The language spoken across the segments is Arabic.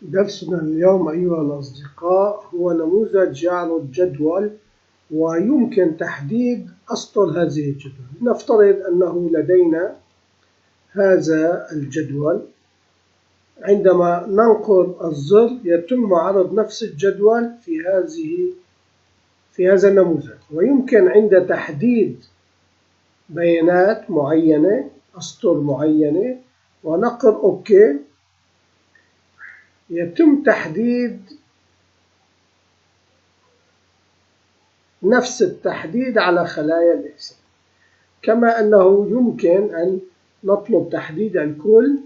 درسنا اليوم أيها الأصدقاء هو نموذج يعرض جدول ويمكن تحديد أسطر هذه الجدول. نفترض أنه لدينا هذا الجدول، عندما ننقر الزر يتم عرض نفس الجدول في هذا النموذج، ويمكن عند تحديد بيانات معينة أسطر معينة ونقر أوكي يتم تحديد نفس التحديد على خلايا الإكسل، كما أنه يمكن أن نطلب تحديد الكل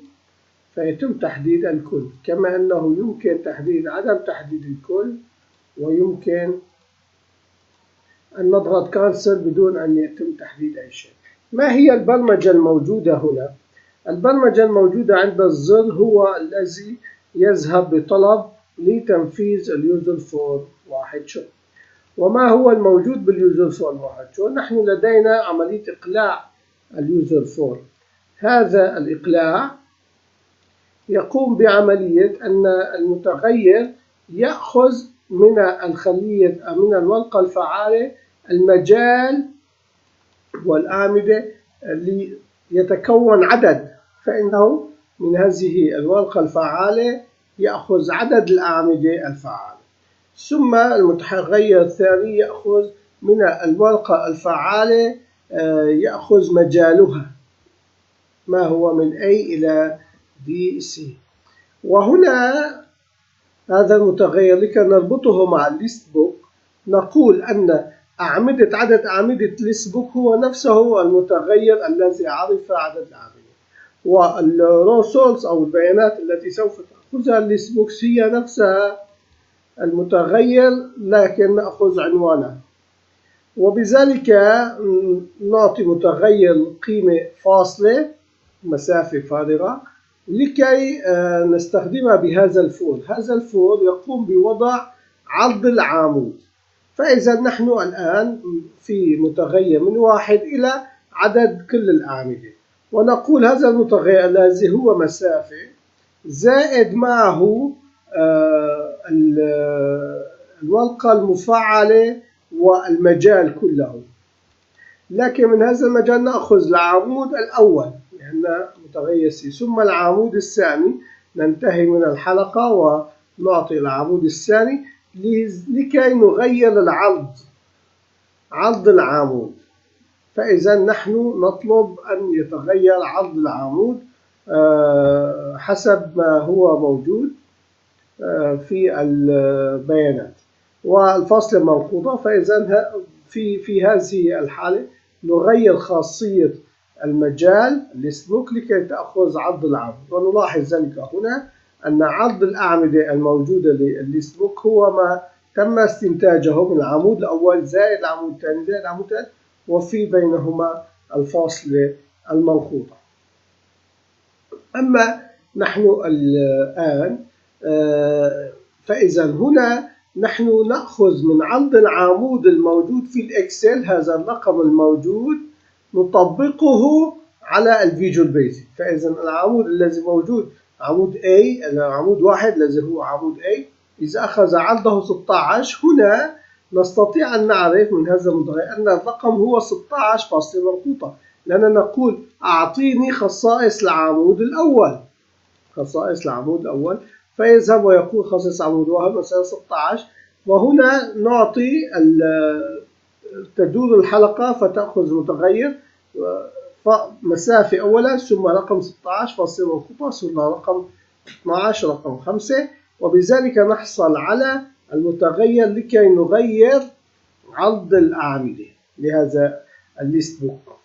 فيتم تحديد الكل، كما أنه يمكن تحديد عدم تحديد الكل، ويمكن أن نضغط كانسل بدون أن يتم تحديد أي شيء. ما هي البرمجة الموجودة هنا؟ البرمجة الموجودة عند الزر هو الذي يذهب بطلب لتنفيذ اليوزر فور واحد شو. وما هو الموجود باليوزر فور واحد شو؟ نحن لدينا عملية إقلاع اليوزر فور. هذا الإقلاع يقوم بعملية أن المتغير يأخذ من من الورقة الفعالة المجال والأعمدة اللي يتكون عدد، فإنه من هذه الورقة الفعالة يأخذ عدد الأعمدة الفعالة، ثم المتغير الثاني يأخذ من الورقة الفعالة يأخذ مجالها ما هو من A إلى DC. وهنا هذا المتغير لكي نربطه مع الليست بوك نقول أن عدد أعمدة الليست بوك هو نفسه المتغير الذي عرف عدد الأعمدة، والرو سورس أو البيانات التي سوف تأخذها الليست بوك هي نفسها المتغير لكن نأخذ عنوانه، وبذلك نعطي متغير قيمة فاصلة مسافة فارغة لكي نستخدمها بهذا الفور. هذا الفور يقوم بوضع عرض العمود، فإذا نحن الآن في متغير من 1 إلى عدد كل الأعمدة، ونقول هذا المتغير الذي هو مسافة زائد معه الورقة المفعلة والمجال كله، لكن من هذا المجال نأخذ العمود الأول لأنه متغير سي، ثم العمود الثاني، ننتهي من الحلقة ونعطي العمود الثاني لكي نغير عرض العمود. فإذا نحن نطلب أن يتغير عرض العمود حسب ما هو موجود في البيانات، والفاصلة منقوطة. فإذا في هذه الحالة نغير خاصية المجال الليست بوك لكي تأخذ عرض العمود، ونلاحظ ذلك هنا أن عرض الأعمدة الموجودة للليست بوك هو ما تم استنتاجه من العمود الأول زائد العمود الثاني زائد العمود الثالث، وفي بينهما الفاصلة المنقوطة. أما نحن الآن فإذا هنا نحن نأخذ من عرض العمود الموجود في الإكسل هذا الرقم الموجود نطبقه على الفيجوال بيزك. فإذا العمود الذي موجود عمود A، العمود 1 الذي هو عمود A، إذا أخذ عرضه 16 هنا نستطيع أن نعرف من هذا المتغير أن الرقم هو 16 فاصلة منقوطة، لأننا نقول أعطيني خصائص العمود الأول، فيذهب ويقول خصائص عمود 1 مثلا 16، وهنا نعطي تدور الحلقة فتأخذ متغير مسافة أولا ثم رقم 16 فاصلة منقوطة ثم رقم 12 رقم 5، وبذلك نحصل على المتغير لكي نغير عرض الأعمدة لهذا الليست بوك.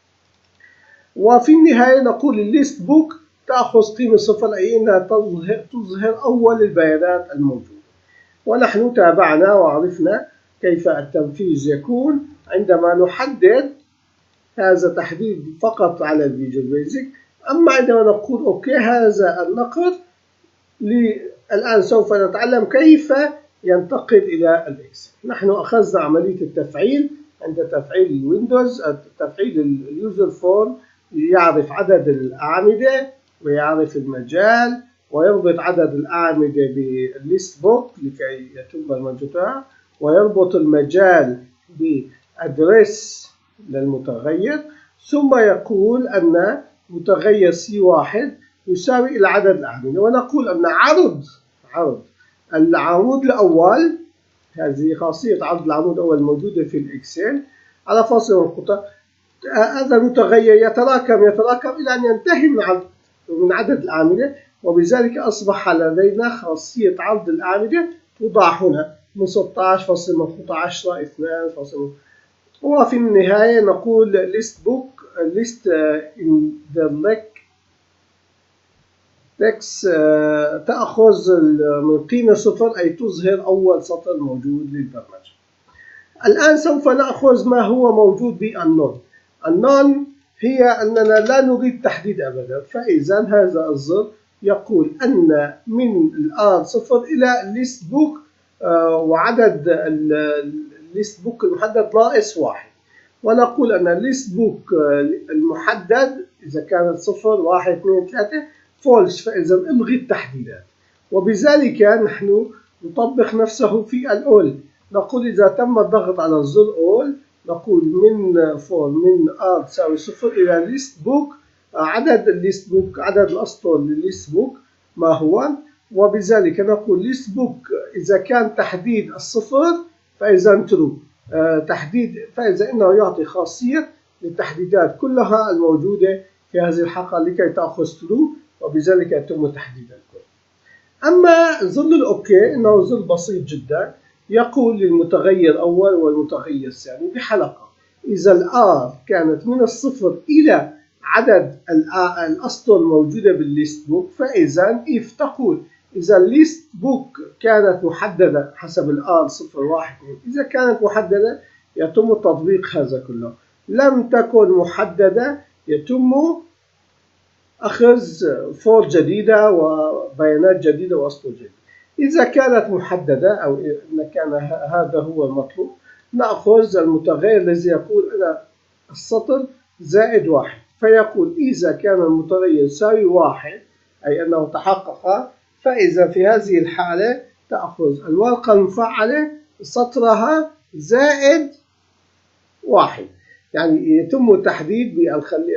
وفي النهاية نقول الليست بوك تأخذ قيمة 0 أي أنها تظهر أول البيانات الموجودة. ونحن تابعنا وعرفنا كيف التنفيذ يكون عندما نحدد هذا تحديد فقط على الفيجوال بيزك. أما عندما نقول أوكي هذا النقر الآن سوف نتعلم كيف ينتقل إلى الإكسل. نحن أخذنا عملية التفعيل عند تفعيل الويندوز، تفعيل اليوزر فورم يعرف عدد الأعمدة ويعرف المجال ويربط عدد الأعمدة بالليست بوك لكي يتم برمجتها، ويربط المجال بأدرس للمتغير، ثم يقول أن متغير C1 يساوي إلى عدد الأعمدة، ونقول أن عرض العمود الأول، هذه خاصية عرض العمود الأول موجودة في الإكسل على فاصل والقطع، هذا المتغير يتراكم إلى أن ينتهي من عدد الأعمدة، وبذلك أصبح لدينا خاصية عرض الأعمدة توضع هنا من 16.10 2. وفي النهاية نقول list in the text تأخذ من قيمة 0 أي تظهر أول سطر موجود للبرمجة. الآن سوف نأخذ ما هو موجود بالنون. النون هي أننا لا نريد تحديد أبدا، فإذا هذا الزر يقول أن من الآن 0 إلى list book وعدد الليست بوك المحدد ناقص 1، ونقول أن الليست بوك المحدد إذا كانت 0 1 2 3 فولس، فإذا الغي التحديدات. وبذلك نحن نطبق نفسه في الأول، نقول إذا تم الضغط على الزر أول نقول من R تساوي 0 إلى ليست بوك عدد الليست بوك، عدد الأسطر للليست بوك ما هو، وبذلك نقول ليست بوك إذا كان تحديد الصفر فإذا ترو فإذا إنه يعطي خاصية للتحديدات كلها الموجودة في هذه الحلقة لكي تأخذ ترو، وبذلك يتم تحديد الكل. أما زر الأوكي إنه زر بسيط جدا، يقول للمتغير الأول والمتغير الثاني بحلقة إذا الآر كانت من الصفر إلى عدد الأسطر الموجودة بالليست بوك، فإذا إف تقول إذا الليست بوك كانت محددة حسب الآر 0 1 2، إذا كانت محددة يتم تطبيق هذا كله، لم تكن محددة يتم أخذ فور جديدة وبيانات جديدة وأسطر جديدة. إذا كانت محددة أو إن كان هذا هو المطلوب نأخذ المتغير الذي يقول أنا السطر زائد 1، فيقول إذا كان المتغير يساوي 1 أي أنه تحقق، فإذا في هذه الحالة تأخذ الورقة المفعلة سطرها زائد 1، يعني يتم تحديد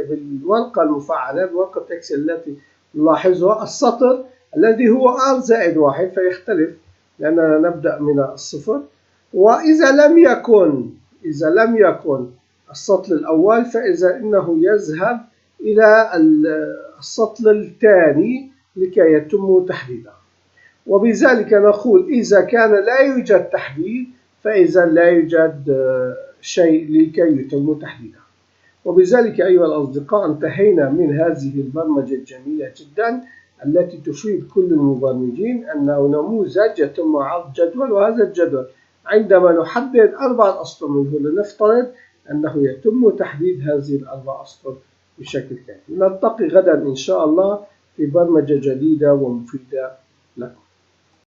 بالورقة المفعلة بورقة إكسل التي نلاحظها السطر الذي هو R زائد 1 فيختلف لأننا نبدأ من الصفر. وإذا لم يكن السطر الأول فإذا إنه يذهب إلى السطر الثاني لكي يتم تحديده. وبذلك نقول إذا كان لا يوجد تحديد فإذا لا يوجد شيء لكي يتم تحديده. وبذلك أيها الأصدقاء انتهينا من هذه البرمجة الجميلة جدا التي تفيد كل المبرمجين أنه نموذج يتم عرض جدول، وهذا الجدول عندما نحدد 4 أسطر منه لنفترض أنه يتم تحديد هذه ال4 أسطر بشكل كامل. نلتقي غدا إن شاء الله في برمجة جديدة ومفيدة لكم.